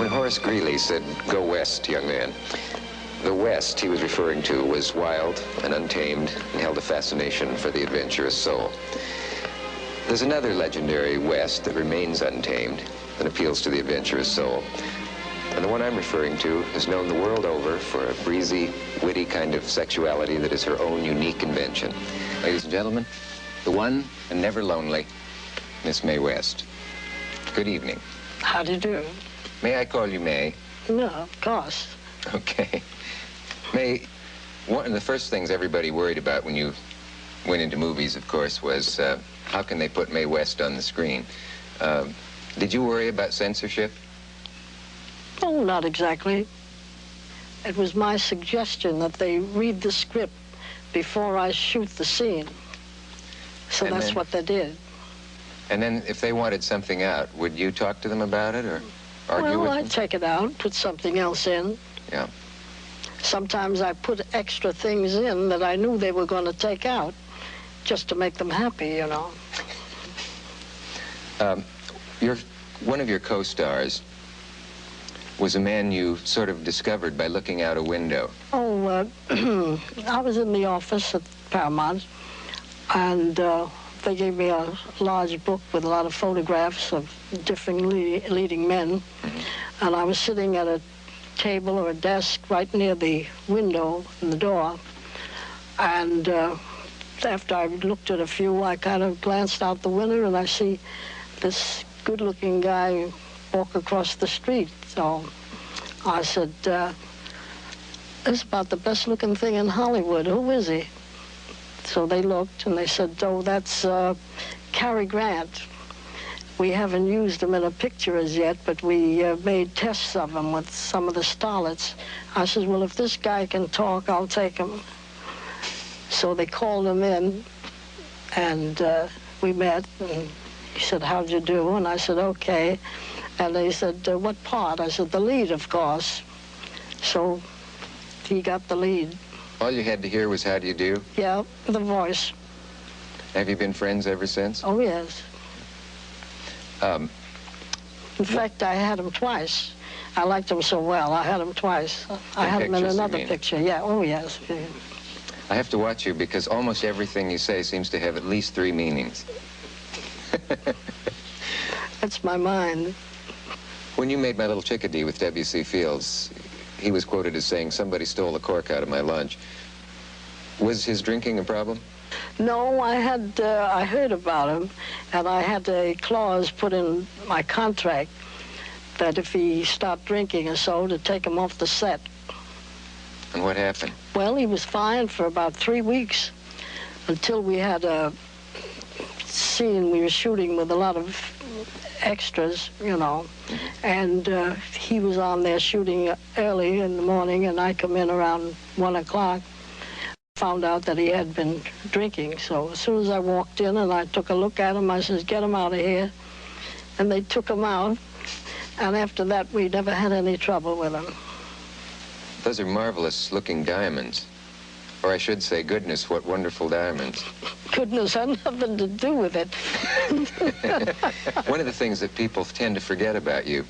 When Horace Greeley said, "Go west, young man," the West he was referring to was wild and untamed and held a fascination for the adventurous soul. There's another legendary West that remains untamed and appeals to the adventurous soul. And the one I'm referring to is known the world over for a breezy, witty kind of sexuality that is her own unique invention. Ladies and gentlemen, the one and never lonely, Miss Mae West. Good evening. How do you do? May I call you Mae? No, of course. Okay. Mae, one of the first things everybody worried about when you went into movies, of course, was how can they put Mae West on the screen? Did you worry about censorship? Oh, not exactly. It was my suggestion that they read the script before I shoot the scene. So And that's then- what they did. And then if they wanted something out, would you talk to them about it or argue Well, with I'd them? take it out, put something else in. Yeah. Sometimes I put extra things in that I knew they were going to take out just to make them happy, you know. One of your co-stars was a man you sort of discovered by looking out a window. Oh, I was in the office at Paramount, and they gave me a large book with a lot of photographs of different leading men. Mm-hmm. And I was sitting at a table or a desk right near the window and the door. And after I looked at a few, I kind of glanced out the window and I see this good-looking guy walk across the street. So I said, "This is about the best-looking thing in Hollywood. Who is he?" So they looked and they said, "Oh, that's Cary Grant. We haven't used him in a picture as yet, but we made tests of him with some of the starlets." I said, "Well, if this guy can talk, I'll take him." So they called him in, and we met, and he said, "How'd you do?" And I said, "Okay." And they said, "What part?" I said, "The lead, of course." So he got the lead. All you had to hear was, "How do you do?" Yeah, the voice. Have you been friends ever since? Oh, yes. In fact, I had him twice. I liked him so well, I had him twice. I had him in pictures, you another mean? picture, yeah, oh, yes. I have to watch you because almost everything you say seems to have at least 3 meanings. That's my mind. When you made My Little Chickadee with W.C. Fields, he was quoted as saying, "Somebody stole the cork out of my lunch." Was his drinking a problem? No, I heard about him, and I had a clause put in my contract that if he stopped drinking or so, to take him off the set. And what happened? Well, he was fine for about 3 weeks until we had a scene we were shooting with a lot of extras, you know, and he was on there shooting early in the morning, and I come in around 1 o'clock. Found out that he had been drinking, so as soon as I walked in and I took a look at him, I said, "Get him out of here." And they took him out, and after that we never had any trouble with him. Those are marvelous looking diamonds. Or I should say, goodness, what wonderful diamonds. Goodness had nothing to do with it. One of the things that people tend to forget about you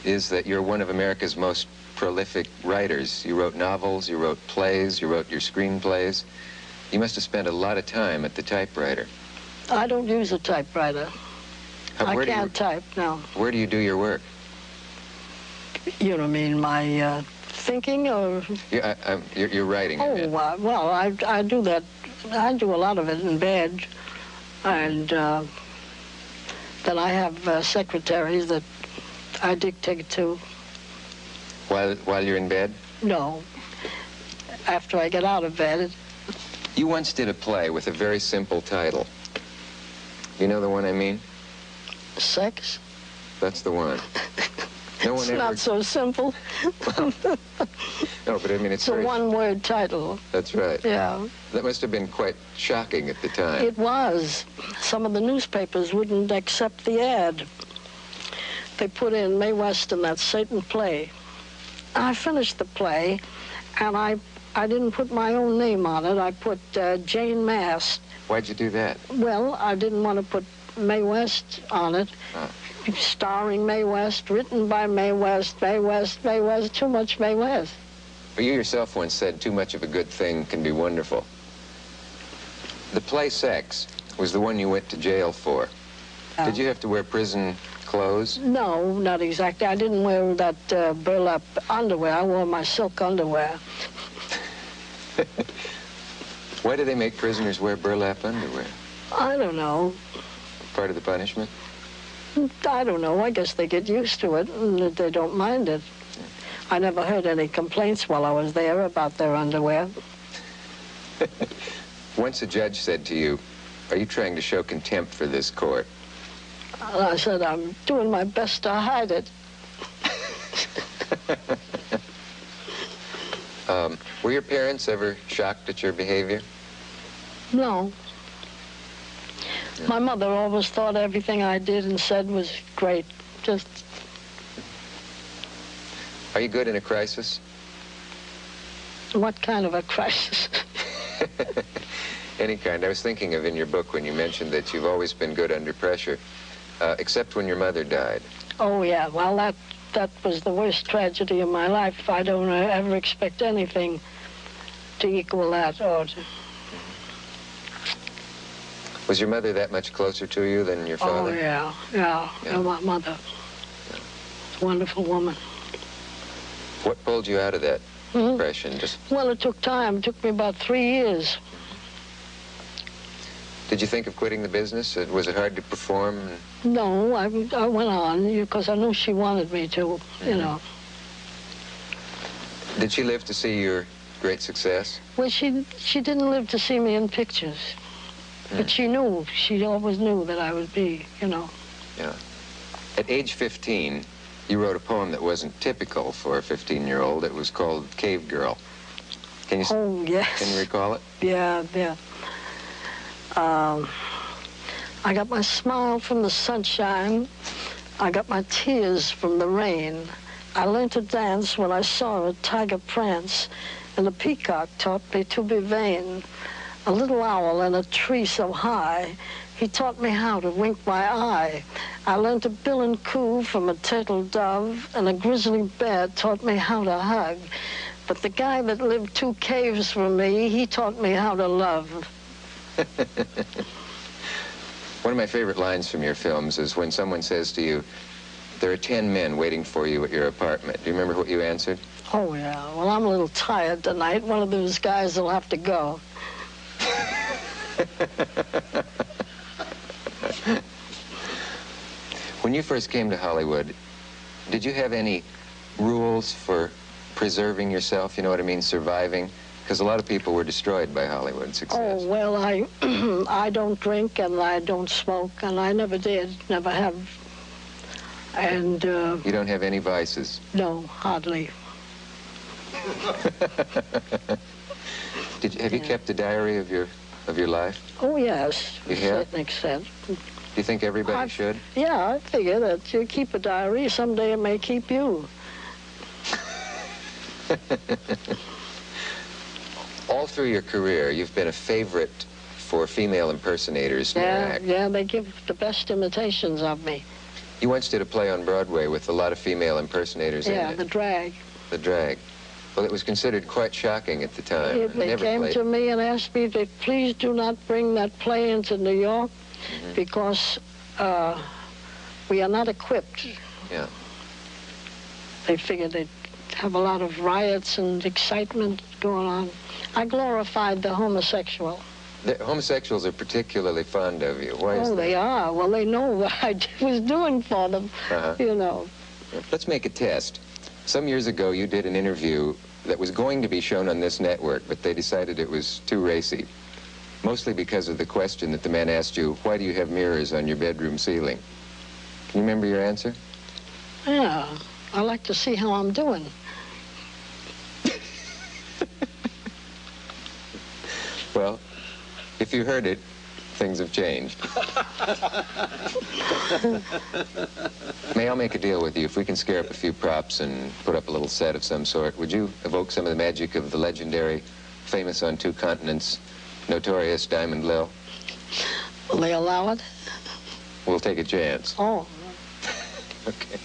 is that you're one of America's most prolific writers. You wrote novels, you wrote plays, you wrote your screenplays. You must have spent a lot of time at the typewriter. I don't use a typewriter. I can't type, no. Where do you do your work? You don't mean my thinking or? You're writing. Oh, well, I do that. I do a lot of it in bed. And then I have secretaries that I dictate to. While you're in bed? No. After I get out of bed. You once did a play with a very simple title. You know the one I mean? Sex? That's the one. No one It's ever... not so simple. No, but I mean, it's a very... one-word title. That's right. Yeah. That must have been quite shocking at the time. It was. Some of the newspapers wouldn't accept the ad. They put in Mae West in that Satan play. I finished the play, and I didn't put my own name on it. I put Jane Mast. Why'd you do that? Well, I didn't want to put Mae West on it Starring Mae West, written by Mae West, Mae West, Mae West, too much Mae West. Well, you yourself once said, too much of a good thing can be wonderful. The play Sex was the one you went to jail for. Did you have to wear prison clothes? No, not exactly. I didn't wear that burlap underwear. I wore my silk underwear. Why do they make prisoners wear burlap underwear? I don't know. Part of the punishment? I don't know. I guess they get used to it and they don't mind it. I never heard any complaints while I was there about their underwear. Once a judge said to you, "Are you trying to show contempt for this court?" And I said, "I'm doing my best to hide it." Were your parents ever shocked at your behavior? No. My mother always thought everything I did and said was great. Just... Are you good in a crisis? What kind of a crisis? Any kind. I was thinking of in your book when you mentioned that you've always been good under pressure, except when your mother died. Oh, yeah. Well, that was the worst tragedy of my life. I don't ever expect anything to equal that or to... Was your mother that much closer to you than your father? Oh, yeah. Yeah. My mother. Yeah. Wonderful woman. What pulled you out of that depression? Well, it took time. It took me about 3 years. Did you think of quitting the business? Was it hard to perform? No, I went on because I knew she wanted me to, you know. Did she live to see your great success? Well, she didn't live to see me in pictures. But she knew. She always knew that I would be, you know. Yeah. At age 15, you wrote a poem that wasn't typical for a 15-year-old. It was called Cave Girl. Can you, oh, yes. Can you recall it? Yeah. I got my smile from the sunshine. I got my tears from the rain. I learned to dance when I saw a tiger prance, and a peacock taught me to be vain. A little owl in a tree so high, he taught me how to wink my eye. I learned to bill and coo from a turtle dove, and a grizzly bear taught me how to hug. But the guy that lived 2 caves from me, he taught me how to love. One of my favorite lines from your films is when someone says to you, "There are 10 men waiting for you at your apartment." Do you remember what you answered? Oh, yeah. Well, I'm a little tired tonight. One of those guys will have to go. When you first came to Hollywood, did you have any rules for preserving yourself? You know what I mean, surviving? Because a lot of people were destroyed by Hollywood success. Oh, well, I don't drink and I don't smoke, and I never did, never have. And... You don't have any vices? No, hardly. Have you kept a diary of your life? Oh, yes. You to have? a certain extent. Do you think everybody should? Yeah, I figure that you keep a diary, someday it may keep you. All through your career, you've been a favorite for female impersonators. Yeah, they give the best imitations of me. You once did a play on Broadway with a lot of female impersonators in it. Yeah, The Drag. The Drag. Well, it was considered quite shocking at the time. They came to me and asked me to please do not bring that play into New York because we are not equipped. Yeah. They figured they'd have a lot of riots and excitement going on. I glorified the homosexual. The homosexuals are particularly fond of you. Why is that? Oh, they are. Well, they know what I was doing for them, you know. Let's make a test. Some years ago, you did an interview that was going to be shown on this network, but they decided it was too racy, mostly because of the question that the man asked you, why do you have mirrors on your bedroom ceiling? Can you remember your answer? Yeah, I like to see how I'm doing. Well, if you heard it, things have changed. May I make a deal with you? If we can scare up a few props and put up a little set of some sort, would you evoke some of the magic of the legendary, famous on 2 continents, notorious Diamond Lil? Will they allow it? We'll take a chance. Oh. Okay.